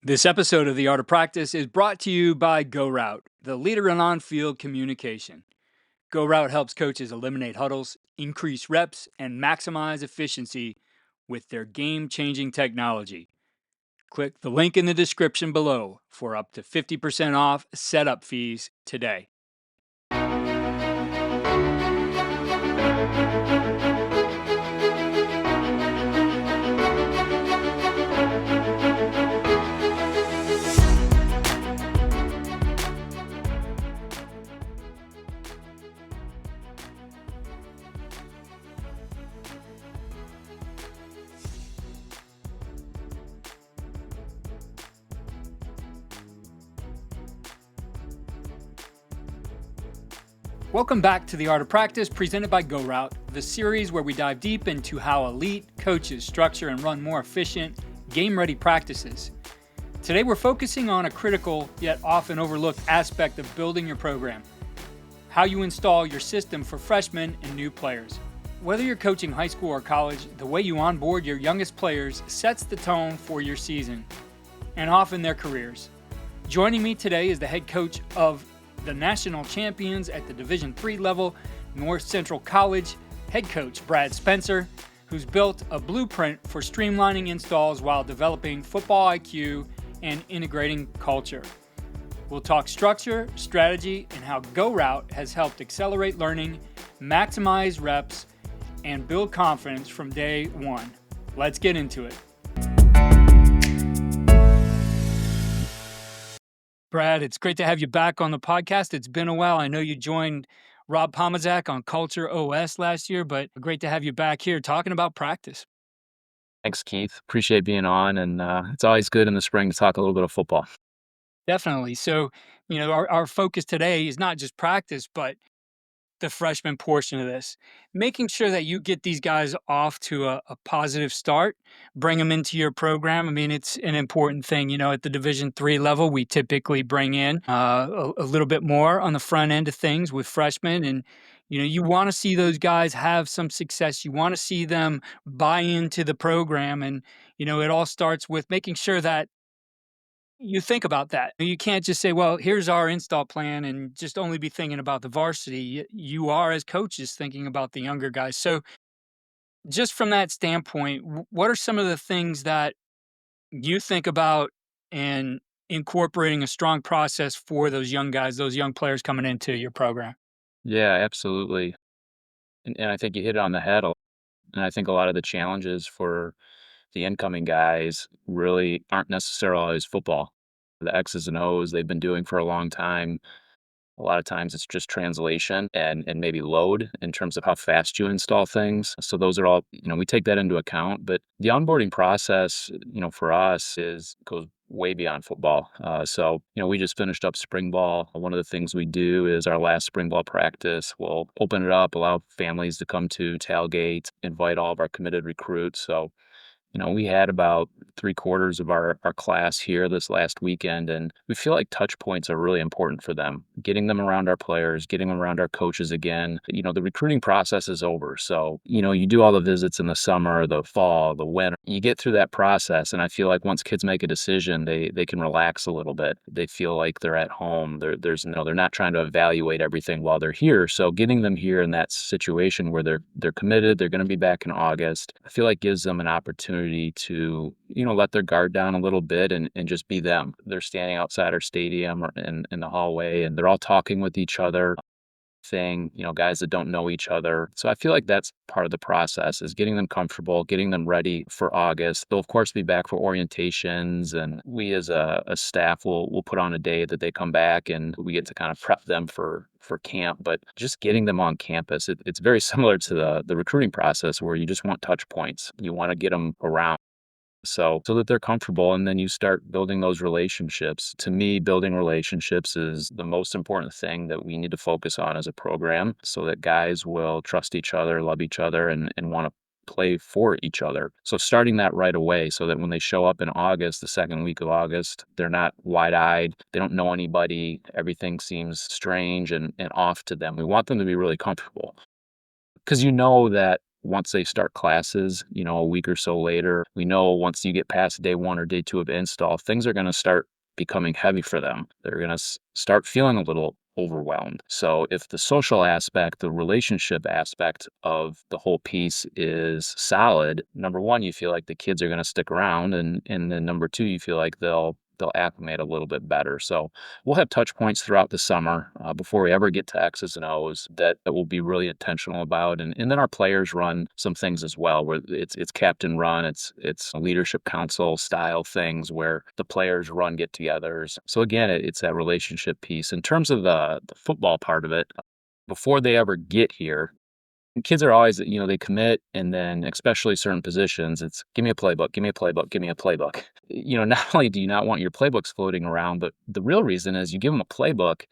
This episode of The Art of Practice is brought to you by GoRout, the leader in on-field communication. GoRout helps coaches eliminate huddles, increase reps, and maximize efficiency with their game-changing technology. Click the link in the description below for up to 50% off setup fees today. Welcome back to The Art of Practice, presented by GoRout, the series where we dive deep into how elite coaches structure and run more efficient, game-ready practices. Today we're focusing on a critical yet often overlooked aspect of building your program: how you install your system for freshmen and new players. Whether you're coaching high school or college, the way you onboard your youngest players sets the tone for your season and often their careers. Joining me today is the head coach of the national champions at the Division III level, North Central College, head coach Brad Spencer, who's built a blueprint for streamlining installs while developing football IQ and integrating culture. We'll talk structure, strategy, and how GoRout has helped accelerate learning, maximize reps, and build confidence from day one. Let's get into it. Brad, it's great to have you back on the podcast. It's been a while. I know you joined Rob Pomazak on Culture OS last year, but great to have you back here talking about practice. Thanks, Keith. Appreciate being on, and it's always good in the spring to talk a little bit of football. Definitely. So, our focus today is not just practice, but the freshman portion of this, making sure that you get these guys off to a positive start, bring them into your program. I mean, it's an important thing. At the Division III level, we typically bring in a little bit more on the front end of things with freshmen. And, you want to see those guys have some success. You want to see them buy into the program. And, it all starts with making sure that you think about that. You can't just say, well, here's our install plan and just only be thinking about the varsity. You are, as coaches, thinking about the younger guys. So, just from that standpoint, what are some of the things that you think about and incorporating a strong process for those young guys, those young players coming into your program? Yeah, absolutely. And I think you hit it on the head. And I think a lot of the challenges for the incoming guys really aren't necessarily always football. The X's and O's they've been doing for a long time. A lot of times it's just translation and maybe load in terms of how fast you install things. So those are all, we take that into account. But the onboarding process, for us goes way beyond football. We just finished up spring ball. One of the things we do is our last spring ball practice, we'll open it up, allow families to come to tailgate, invite all of our committed recruits. So we had about 3/4 of our class here this last weekend, and we feel like touch points are really important for them. Getting them around our players, getting them around our coaches again. The recruiting process is over. So, you do all the visits in the summer, the fall, the winter. You get through that process, and I feel like once kids make a decision, they can relax a little bit. They feel like they're at home. They're not trying to evaluate everything while they're here. So getting them here in that situation where they're committed, they're going to be back in August, I feel like gives them an opportunity to, let their guard down a little bit and just be them. They're standing outside our stadium or in the hallway and they're all talking with each other, guys that don't know each other. So I feel like that's part of the process is getting them comfortable, getting them ready for August. They'll of course be back for orientations, and we as a staff will put on a day that they come back and we get to kind of prep them for camp. But just getting them on campus, it's very similar to the recruiting process where you just want touch points. You want to get them around. So that they're comfortable, and then you start building those relationships. To me, building relationships is the most important thing that we need to focus on as a program so that guys will trust each other, love each other, and want to play for each other. So starting that right away so that when they show up in August, the second week of August, they're not wide-eyed, they don't know anybody, everything seems strange and off to them. We want them to be really comfortable because that once they start classes, a week or so later, we know once you get past day 1 or day 2 of install, things are gonna start becoming heavy for them. They're gonna start feeling a little overwhelmed. So if the social aspect, the relationship aspect of the whole piece is solid, number 1, you feel like the kids are gonna stick around, and then number 2, you feel like they'll acclimate a little bit better. So we'll have touch points throughout the summer before we ever get to X's and O's that we'll be really intentional about. And then our players run some things as well, where it's captain run, it's leadership council style things where the players run get-togethers. So again, it's that relationship piece. In terms of the football part of it, before they ever get here, kids are always, they commit, and then especially certain positions, it's give me a playbook, give me a playbook, give me a playbook. Not only do you not want your playbooks floating around, but the real reason is you give them a playbook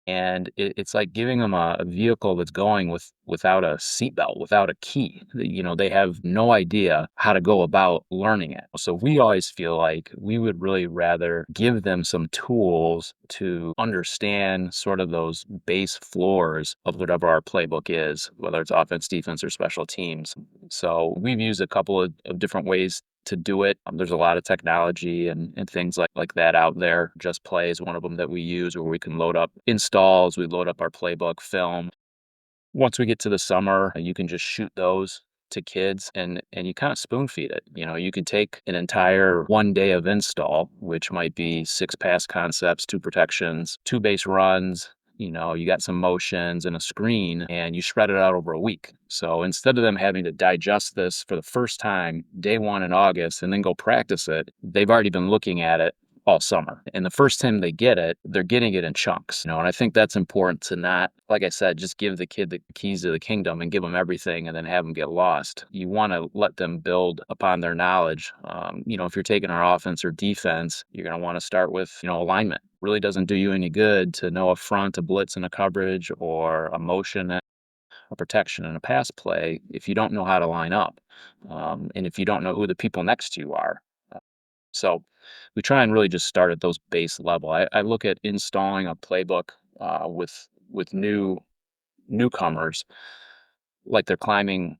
and it's like giving them a vehicle that's going without a seatbelt, without a key. They have no idea how to go about learning it. So we always feel like we would really rather give them some tools to understand sort of those base floors of whatever our playbook is, whether it's offense, defense, or special teams. So we've used a couple of different ways to do it. There's a lot of technology and things like that out there. Just Play is one of them that we use, where we can load up installs, we load up our playbook film. Once we get to the summer, you can just shoot those to kids, and you kind of spoon feed it. You could take an entire 1 day of install, which might be 6 pass concepts, 2 protections, 2 base runs. You got some motions and a screen, and you spread it out over a week. So instead of them having to digest this for the first time day 1 in August and then go practice it, they've already been looking at it all summer. And the first time they get it, they're getting it in chunks. And I think that's important to not, like I said, just give the kid the keys to the kingdom and give them everything and then have them get lost. You want to let them build upon their knowledge. If you're taking our offense or defense, you're going to want to start with, alignment. Really doesn't do you any good to know a front, a blitz, and a coverage, or a motion, a protection, and a pass play if you don't know how to line up, and if you don't know who the people next to you are. So we try and really just start at those base level. I look at installing a playbook with newcomers like they're climbing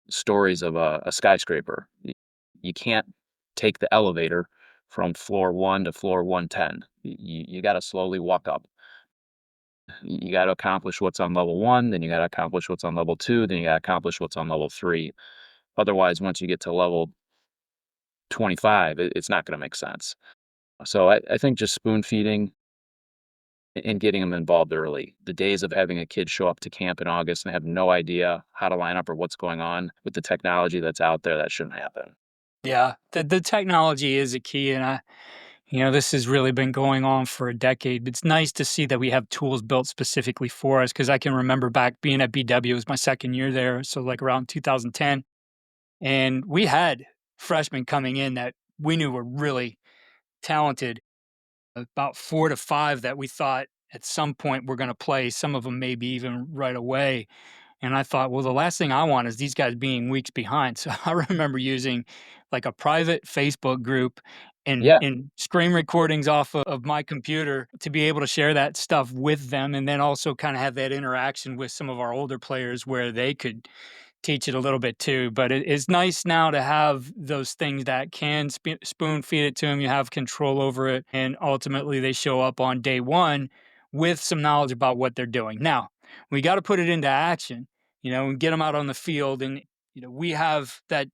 stories of a skyscraper. You can't take the elevator from floor 1 to floor 110. You got to slowly walk up. You got to accomplish what's on level 1, then you got to accomplish what's on level 2, then you got to accomplish what's on level 3. Otherwise, once you get to level 25, it's not going to make sense. So I think just spoon feeding and getting them involved early. The days of having a kid show up to camp in August and have no idea how to line up or what's going on with the technology that's out there, that shouldn't happen. Yeah, the technology is a key, and this has really been going on for a decade. It's nice to see that we have tools built specifically for us, because I can remember back being at BW, it was my second year there, so like around 2010, and we had freshmen coming in that we knew were really talented, about 4 to 5 that we thought at some point were gonna play, some of them maybe even right away. And I thought, well, the last thing I want is these guys being weeks behind. So I remember using like a private Facebook group Yeah. and screen recordings off of my computer to be able to share that stuff with them. And then also kind of have that interaction with some of our older players where they could teach it a little bit too. But it's nice now to have those things that can spoon feed it to them. You have control over it. And ultimately, they show up on day 1 with some knowledge about what they're doing. Now, we got to put it into action, and get them out on the field. And, we have that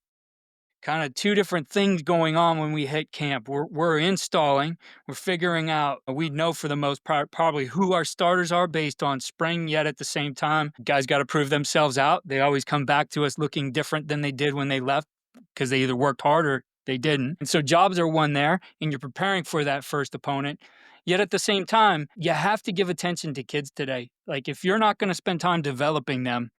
kind of 2 different things going on when we hit camp. We're installing, we're figuring out, we know for the most part probably who our starters are based on spring, yet at the same time, guys got to prove themselves out. They always come back to us looking different than they did when they left, because they either worked hard or they didn't. And so jobs are won there, and you're preparing for that first opponent. Yet at the same time, you have to give attention to kids today. Like, if you're not going to spend time developing them,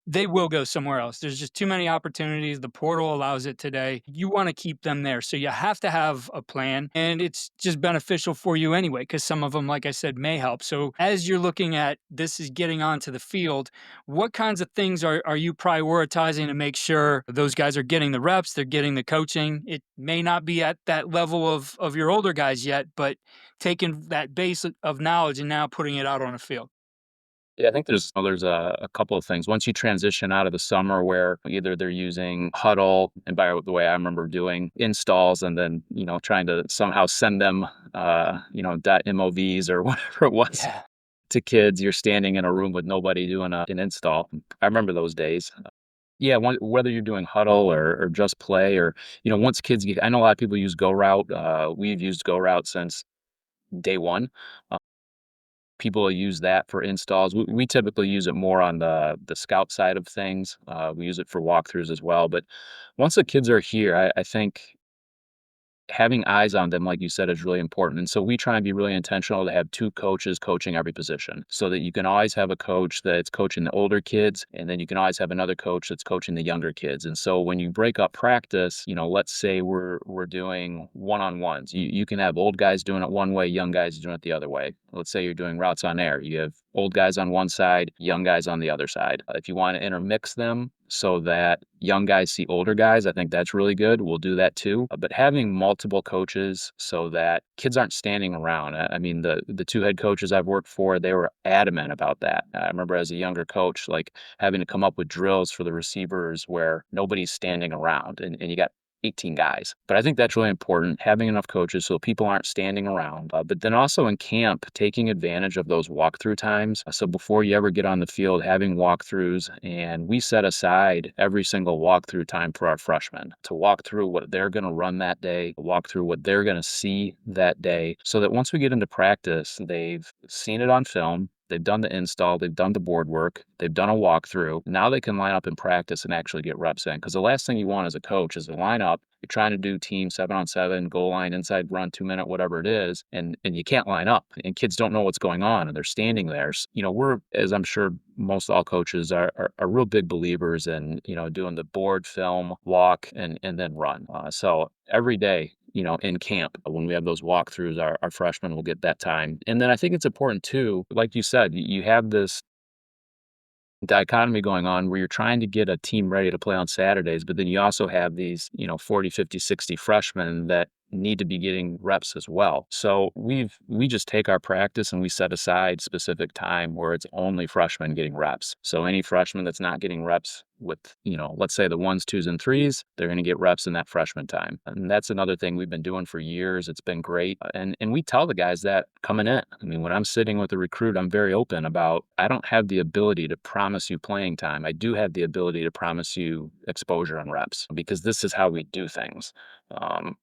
they will go somewhere else. There's just too many opportunities. The portal allows it today. You want to keep them there. So you have to have a plan, and it's just beneficial for you anyway, because some of them, like I said, may help. So as you're looking at this is getting onto the field, what kinds of things are you prioritizing to make sure those guys are getting the reps, they're getting the coaching? It may not be at that level of your older guys yet, but taking that base of knowledge and now putting it out on the field. Yeah, I think there's a couple of things. Once you transition out of the summer where either they're using Huddle, and by the way, I remember doing installs and then, trying to somehow send them, .movs or whatever it was Yeah. to kids. You're standing in a room with nobody doing an install. I remember those days. Yeah, whether you're doing Huddle or just play or, once kids get, I know a lot of people use GoRout. We've used GoRout since day one. People use that for installs. We typically use it more on the scout side of things. We use it for walkthroughs as well. But once the kids are here, I think having eyes on them, like you said, is really important. And so we try and be really intentional to have two coaches coaching every position so that you can always have a coach that's coaching the older kids, and then you can always have another coach that's coaching the younger kids. And so when you break up practice, let's say we're doing one-on-ones. You can have old guys doing it one way, young guys doing it the other way. Let's say you're doing routes on air. You have old guys on one side, young guys on the other side. If you want to intermix them so that young guys see older guys, I think that's really good. We'll do that too. But having multiple coaches so that kids aren't standing around. I mean, the two head coaches I've worked for, they were adamant about that. I remember as a younger coach, like having to come up with drills for the receivers where nobody's standing around and you got 18 guys. But I think that's really important, having enough coaches so people aren't standing around. But then also in camp, taking advantage of those walkthrough times. So before you ever get on the field, having walkthroughs, and we set aside every single walkthrough time for our freshmen to walk through what they're going to run that day, walk through what they're going to see that day, so that once we get into practice, they've seen it on film. They've done the install, they've done the board work, they've done a walkthrough. Now they can line up in practice and actually get reps in. Because the last thing you want as a coach is to line up. You're trying to do team 7-on-7, goal line, inside run, 2-minute, whatever it is, and you can't line up. And kids don't know what's going on, and they're standing there. We're, as I'm sure most all coaches are real big believers in, doing the board, film, walk, and then run. So every day, in camp, when we have those walkthroughs, our freshmen will get that time. And then I think it's important too, like you said, you have this dichotomy going on where you're trying to get a team ready to play on Saturdays, but then you also have these, 40, 50, 60 freshmen that need to be getting reps as well. So we just take our practice and we set aside specific time where it's only freshmen getting reps. So any freshman that's not getting reps with, let's say the ones, twos, and threes, they're going to get reps in that freshman time. And that's another thing we've been doing for years. It's been great. And we tell the guys that coming in. I mean, when I'm sitting with a recruit, I'm very open about, I don't have the ability to promise you playing time. I do have the ability to promise you exposure and reps because this is how we do things. Um,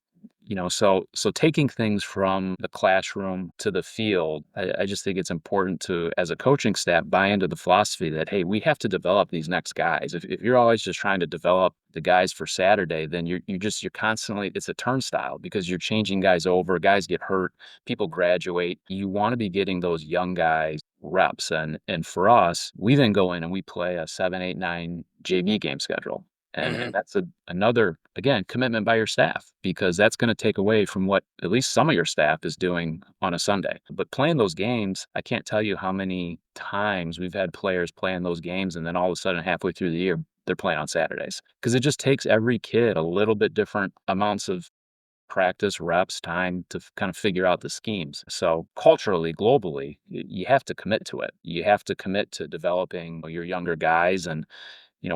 so taking things from the classroom to the field, I just think it's important to, as a coaching staff, buy into the philosophy that, hey, we have to develop these next guys. If you're always just trying to develop the guys for Saturday, then you're constantly, it's a turnstile because you're changing guys over, guys get hurt, people graduate. You want to be getting those young guys reps. And for us, we then go in and we play a 7, 8, 9 JV game schedule. And Hmm. that's another, again, commitment by your staff because that's going to take away from what at least some of your staff is doing on a Sunday. But playing those games, I can't tell you how many times we've had players playing those games and then all of a sudden halfway through the year, they're playing on Saturdays because it just takes every kid a little bit different amounts of practice, reps, time to kind of figure out the schemes. So culturally, globally, you have to commit to it. You have to commit to developing your younger guys. And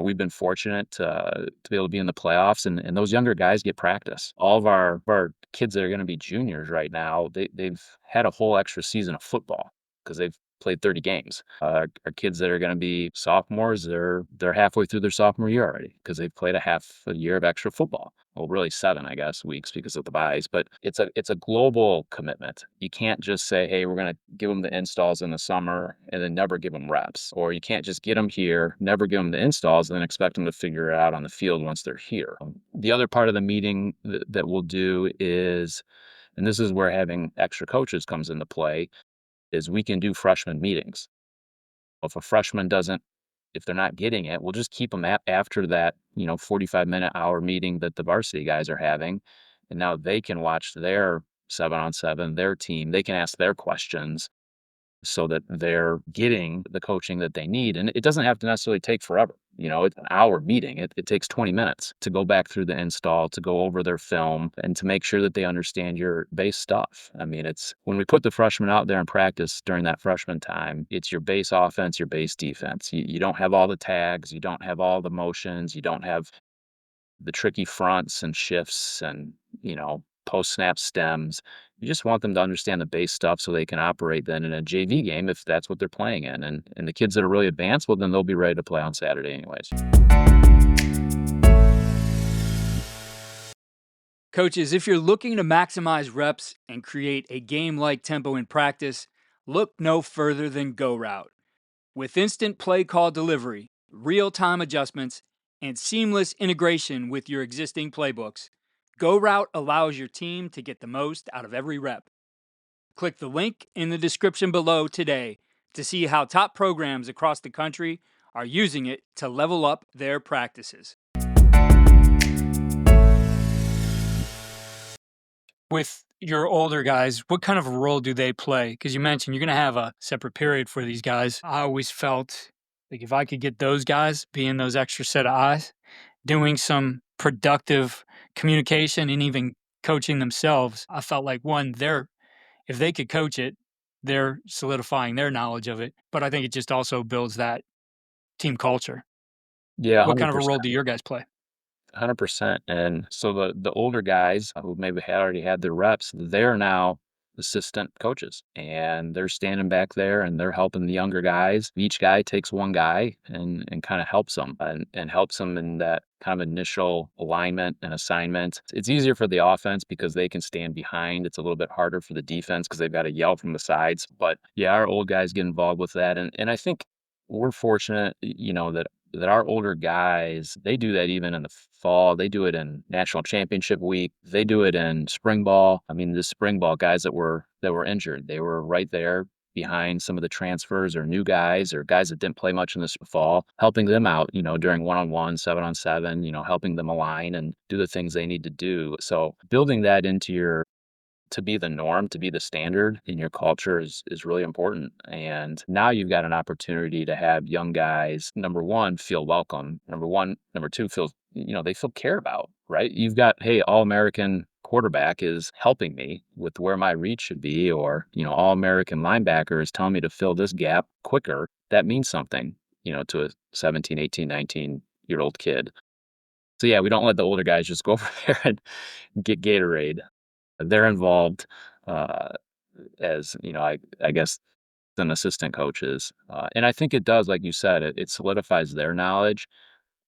we've been fortunate to be able to be in the playoffs, and those younger guys get practice. All of our kids that are going to be juniors right now, they've had a whole extra season of football because they've played 30 games. Our kids that are going to be sophomores, they're halfway through their sophomore year already because they've played a half a year of extra football. Well, really 7, I guess, weeks because of the buys. But it's a global commitment. You can't just say, hey, we're going to give them the installs in the summer and then never give them reps. Or you can't just get them here, never give them the installs, and then expect them to figure it out on the field once they're here. The other part of the meeting that we'll do is, and this is where having extra coaches comes into play, is we can do freshman meetings. If a freshman doesn't, if they're not getting it, we'll just keep them after that, 45-minute hour meeting that the varsity guys are having. And now they can watch their 7-on-7, their team. They can ask their questions. so that they're getting the coaching that they need. And it doesn't have to necessarily take forever. It's an hour meeting. It takes 20 minutes to go back through the install, to go over their film, and to make sure that they understand your base stuff. I mean, it's when we put the freshmen out there in practice during that freshman time, it's your base offense, your base defense. You don't have all the tags, you don't have all the motions, you don't have the tricky fronts and shifts and, post snap stems. You just want them to understand the base stuff so they can operate then in a JV game if that's what they're playing in. And the kids that are really advanced, well, then they'll be ready to play on Saturday anyways. Coaches, if you're looking to maximize reps and create a game like tempo in practice, look no further than GoRout. With instant play call delivery, real time adjustments, and seamless integration with your existing playbooks, GoRout allows your team to get the most out of every rep. Click the link in the description below today to see how top programs across the country are using it to level up their practices. With your older guys, what kind of a role do they play? Because you mentioned you're going to have a separate period for these guys. I always felt like if I could get those guys being those extra set of eyes, doing some productive communication and even coaching themselves, I felt like if they could coach it, they're solidifying their knowledge of it. But I think it just also builds that team culture. Yeah, What kind of a 100%. role do your guys play? 100%. And so the older guys who maybe had already had their reps, they're now assistant coaches, and they're standing back there and they're helping the younger guys. Each guy takes one guy and kind of helps them and helps them in that kind of initial alignment and assignment. It's easier for the offense because they can stand behind. It's a little bit harder for the defense because they've got to yell from the sides. But yeah, our old guys get involved with that. And I think we're fortunate, that our older guys, they do that even in the fall. They do it in national championship week. They do it in spring ball. I mean, the spring ball guys that were injured, they were right there behind some of the transfers or new guys or guys that didn't play much in this fall, helping them out, during 1-on-1, 7-on-7, helping them align and do the things they need to do. So building that into to be the norm, to be the standard in your culture is really important. And now you've got an opportunity to have young guys, number one, feel welcome. Number two, they feel cared about, right? You've got, hey, All-American quarterback is helping me with where my reach should be, or, All-American linebacker is telling me to fill this gap quicker. That means something, to a 17, 18, 19-year-old kid. So yeah, we don't let the older guys just go over there and get Gatorade. They're involved, uh, as, I guess, an assistant coaches. And I think it does, like you said, it solidifies their knowledge,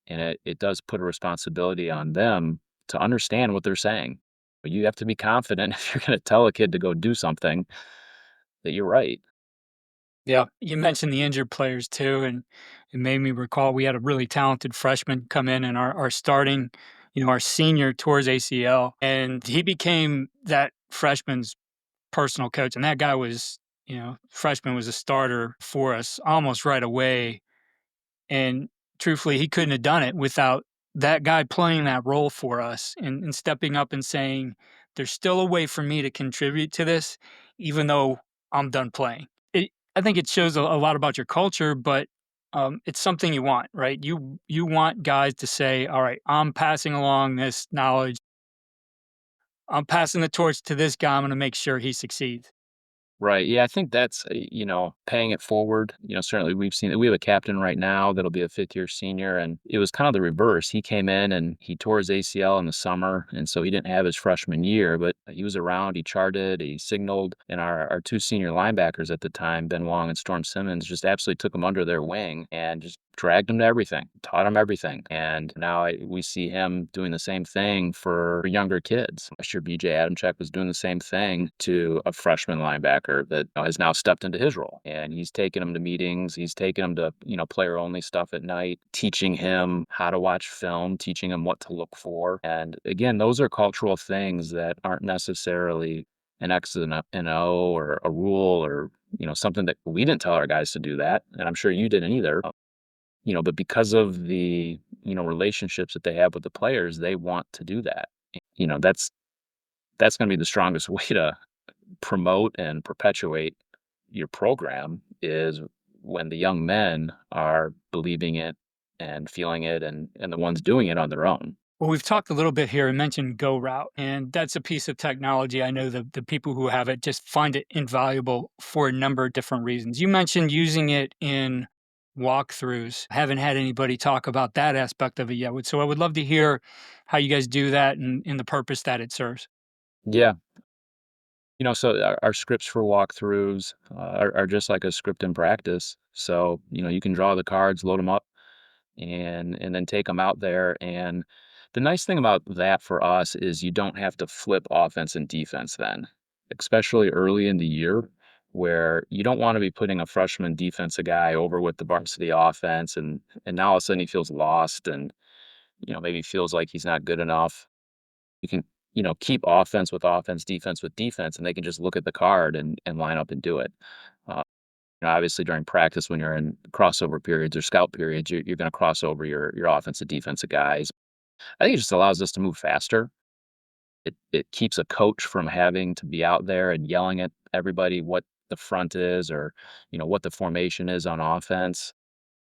and it does put a responsibility on them to understand what they're saying. But you have to be confident if you're going to tell a kid to go do something that you're right. Yeah, you mentioned the injured players too, and it made me recall we had a really talented freshman come in, and our starting, our senior tore his ACL, and he became that freshman's personal coach. And that guy was, freshman was a starter for us almost right away. And truthfully, he couldn't have done it without that guy playing that role for us and stepping up and saying, there's still a way for me to contribute to this, even though I'm done playing. I think it shows a lot about your culture, but it's something you want, right? You want guys to say, all right, I'm passing along this knowledge. I'm passing the torch to this guy. I'm going to make sure he succeeds. Right. Yeah, I think that's, paying it forward. Certainly we've seen that we have a captain right now that'll be a fifth-year senior, and it was kind of the reverse. He came in and he tore his ACL in the summer, and so he didn't have his freshman year, but he was around, he charted, he signaled, and our two senior linebackers at the time, Ben Wong and Storm Simmons, just absolutely took him under their wing and just dragged him to everything, taught him everything. And now we see him doing the same thing for younger kids. I'm sure BJ Adamchek was doing the same thing to a freshman linebacker that has now stepped into his role. And he's taking him to meetings. He's taking him to, player only stuff at night, teaching him how to watch film, teaching him what to look for. And again, those are cultural things that aren't necessarily an X and an O or a rule or, something that we didn't tell our guys to do that. And I'm sure you didn't either. But because of the, relationships that they have with the players, they want to do that. That's going to be the strongest way to promote and perpetuate, your program is when the young men are believing it and feeling it and the ones doing it on their own. Well, we've talked a little bit here and mentioned GoRout, and that's a piece of technology. I know the people who have it just find it invaluable for a number of different reasons. You mentioned using it in walkthroughs. I haven't had anybody talk about that aspect of it yet. So I would love to hear how you guys do that and the purpose that it serves. Yeah. So our scripts for walkthroughs are just like a script in practice. So, you can draw the cards, load them up, and then take them out there. And the nice thing about that for us is you don't have to flip offense and defense then, especially early in the year where you don't want to be putting a freshman defensive guy over with the varsity offense and now all of a sudden he feels lost and maybe feels like he's not good enough. You can, keep offense, defense with defense, and they can just look at the card and line up and do it. Uh, obviously, during practice, when you're in crossover periods or scout periods, you're going to cross over your offensive, defensive guys. I think it just allows us to move faster. It keeps a coach from having to be out there and yelling at everybody what the front is or what the formation is on offense.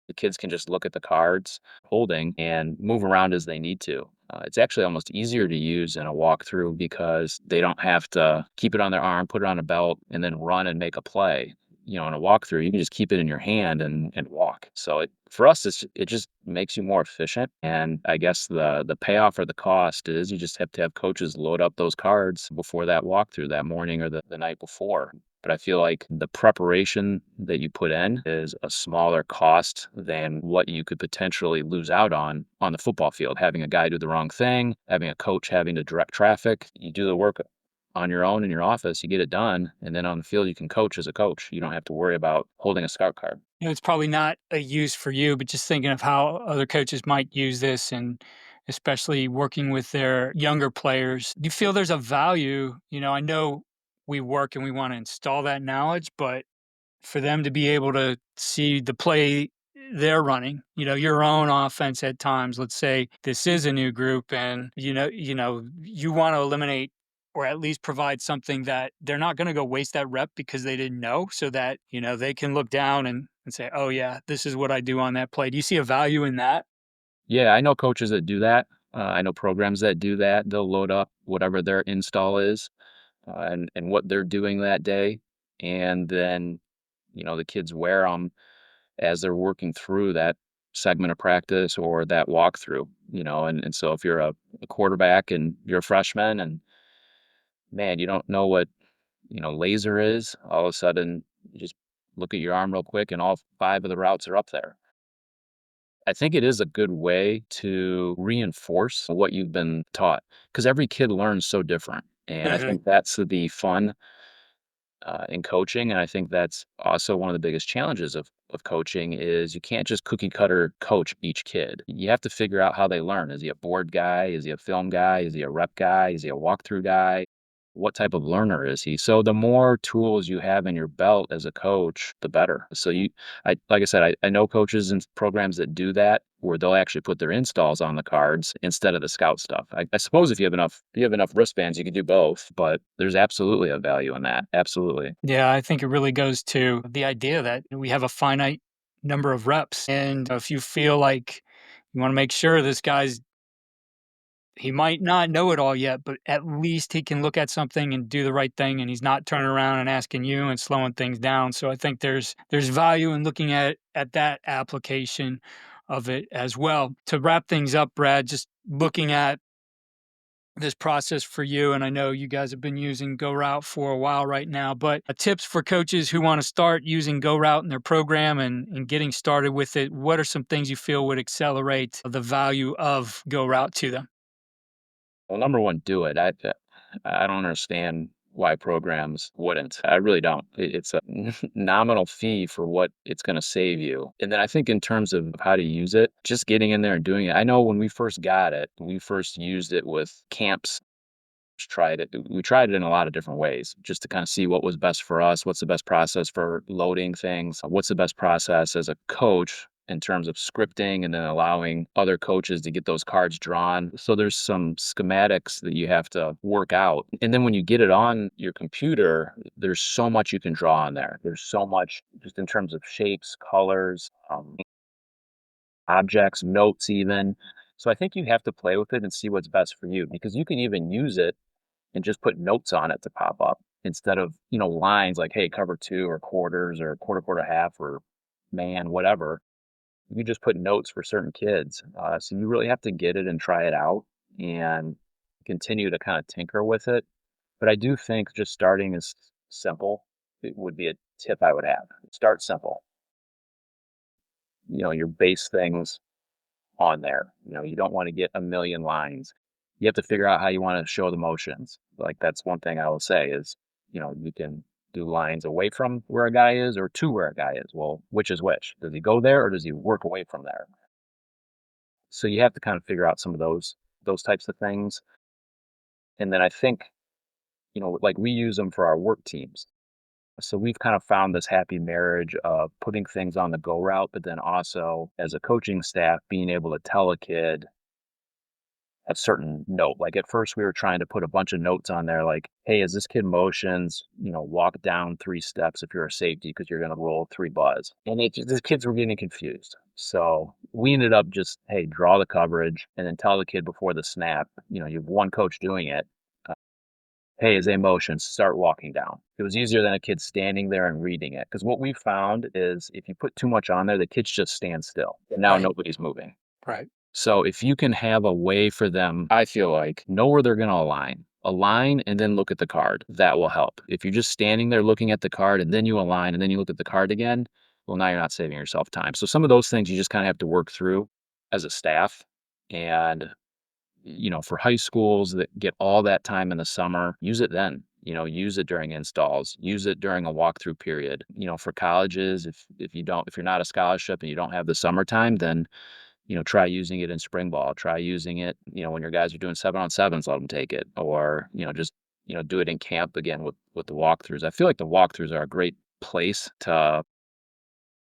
The kids can just look at the cards, holding, and move around as they need to. It's actually almost easier to use in a walkthrough because they don't have to keep it on their arm, put it on a belt, and then run and make a play. In a walkthrough, you can just keep it in your hand and walk. So for us, it just makes you more efficient. And I guess the payoff or the cost is you just have to have coaches load up those cards before that walkthrough that morning or the night before. But I feel like the preparation that you put in is a smaller cost than what you could potentially lose out on the football field. Having a guy do the wrong thing, having a coach having to direct traffic. You do the work on your own in your office, you get it done, and then on the field you can coach as a coach. You don't have to worry about holding a scout card. It's probably not a use for you, but just thinking of how other coaches might use this and especially working with their younger players. Do you feel there's a value? I know we work and we want to install that knowledge, but for them to be able to see the play they're running, your own offense at times, let's say this is a new group and you want to eliminate or at least provide something that they're not going to go waste that rep because they didn't know so that, they can look down and say, "Oh yeah, this is what I do on that play." Do you see a value in that? Yeah, I know coaches that do that. I know programs that do that. They'll load up whatever their install is and what they're doing that day, and then the kids wear them as they're working through that segment of practice or that walkthrough. And so if you're a quarterback and you're a freshman and man, you don't know what laser is, all of a sudden you just look at your arm real quick and all five of the routes are up there. I think it is a good way to reinforce what you've been taught because every kid learns so different. And I think that's the fun in coaching. And I think that's also one of the biggest challenges of coaching is you can't just cookie cutter coach each kid. You have to figure out how they learn. Is he a board guy? Is he a film guy? Is he a rep guy? Is he a walkthrough guy? What type of learner is he? So the more tools you have in your belt as a coach, the better. So like I said, I know coaches and programs that do that where they'll actually put their installs on the cards instead of the scout stuff. I suppose if you have enough wristbands, you can do both, but there's absolutely a value in that. Absolutely. Yeah, I think it really goes to the idea that we have a finite number of reps. And if you feel like you want to make sure this guy's, he might not know it all yet, but at least he can look at something and do the right thing. And he's not turning around and asking you and slowing things down. So I think there's value in looking at that application of it as well. To wrap things up, Brad, just looking at this process for you, and I know you guys have been using GoRout for a while right now, but tips for coaches who want to start using GoRout in their program and getting started with it. What are some things you feel would accelerate the value of GoRout to them? Well, number one, do it. I don't understand why programs wouldn't. I really don't. It's a nominal fee for what it's going to save you. And then I think in terms of how to use it, just getting in there and doing it. I know when we first got it, we first used it with camps. Tried it. We tried it in a lot of different ways just to kind of see what was best for us. What's the best process for loading things? What's the best process as a coach? in terms of scripting and then allowing other coaches to get those cards drawn. So there's some schematics that you have to work out. And then when you get it on your computer, there's so much you can draw on there. There's so much just in terms of shapes, colors, objects, notes even. So I think you have to play with it and see what's best for you, because you can even use it and just put notes on it to pop up instead of, lines like, hey, cover two or quarters or quarter, quarter, half or man, whatever. You just put notes for certain kids. So you really have to get it and try it out and continue to kind of tinker with it. But I do think just starting is simple. It would be a tip I would have. Start simple. Your base things on there. You don't want to get a million lines. You have to figure out how you want to show the motions. Like that's one thing I will say is, you can do lines away from where a guy is or to where a guy is. Well, which is which? Does he go there or does he work away from there? So you have to kind of figure out some of those types of things. And then I think, like we use them for our work teams. So we've kind of found this happy marriage of putting things on the go route, but then also as a coaching staff, being able to tell a kid a certain note. Like at first we were trying to put a bunch of notes on there like, hey, as this kid motions, walk down 3 steps if you're a safety because you're going to roll 3 buzz. And the kids were getting confused. So we ended up just, hey, draw the coverage and then tell the kid before the snap, you have one coach doing it. Hey, as they motion, start walking down. It was easier than a kid standing there and reading it. Because what we found is if you put too much on there, the kids just stand still. And now Right. nobody's moving. Right. So if you can have a way for them, I feel like, know where they're going to align and then look at the card, that will help. If you're just standing there looking at the card and then you align and then you look at the card again, well, now you're not saving yourself time. So some of those things you just kind of have to work through as a staff. And, for high schools that get all that time in the summer, use it then. Use it during installs, use it during a walkthrough period. For colleges, if you're not a scholarship and you don't have the summertime, then try using it in spring ball. Try using it, when your guys are doing 7-on-7s, let them take it. Or, just, do it in camp again with the walkthroughs. I feel like the walkthroughs are a great place to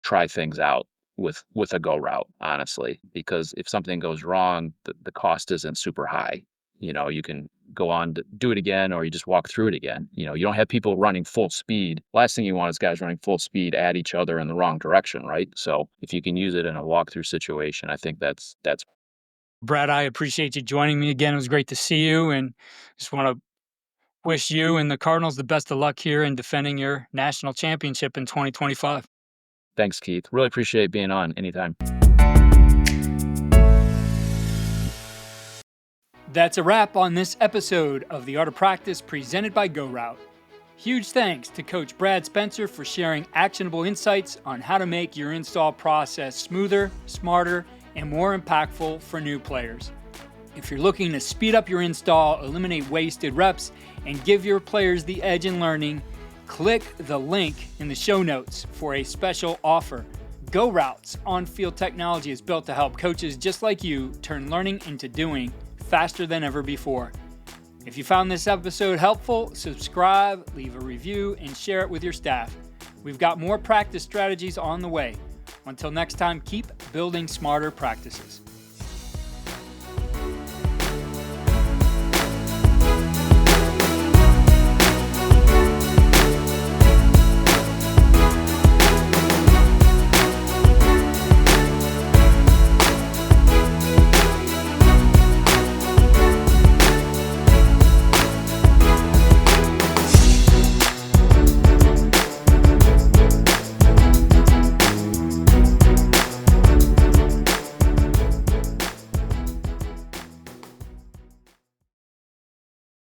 try things out with a GoRout, honestly, because if something goes wrong, the cost isn't super high. You can go on to do it again, or you just walk through it again. You don't have people running full speed. Last thing you want is guys running full speed at each other in the wrong direction, right? So if you can use it in a walkthrough situation, I think that's. Brad, I appreciate you joining me again. It was great to see you, and just want to wish you and the Cardinals the best of luck here in defending your national championship in 2025. Thanks, Keith. Really appreciate being on anytime. That's a wrap on this episode of The Art of Practice presented by GoRout. Huge thanks to Coach Brad Spencer for sharing actionable insights on how to make your install process smoother, smarter, and more impactful for new players. If you're looking to speed up your install, eliminate wasted reps, and give your players the edge in learning, click the link in the show notes for a special offer. GoRout's on-field technology is built to help coaches just like you turn learning into doing faster than ever before. If you found this episode helpful, subscribe, leave a review, and share it with your staff. We've got more practice strategies on the way. Until next time, keep building smarter practices.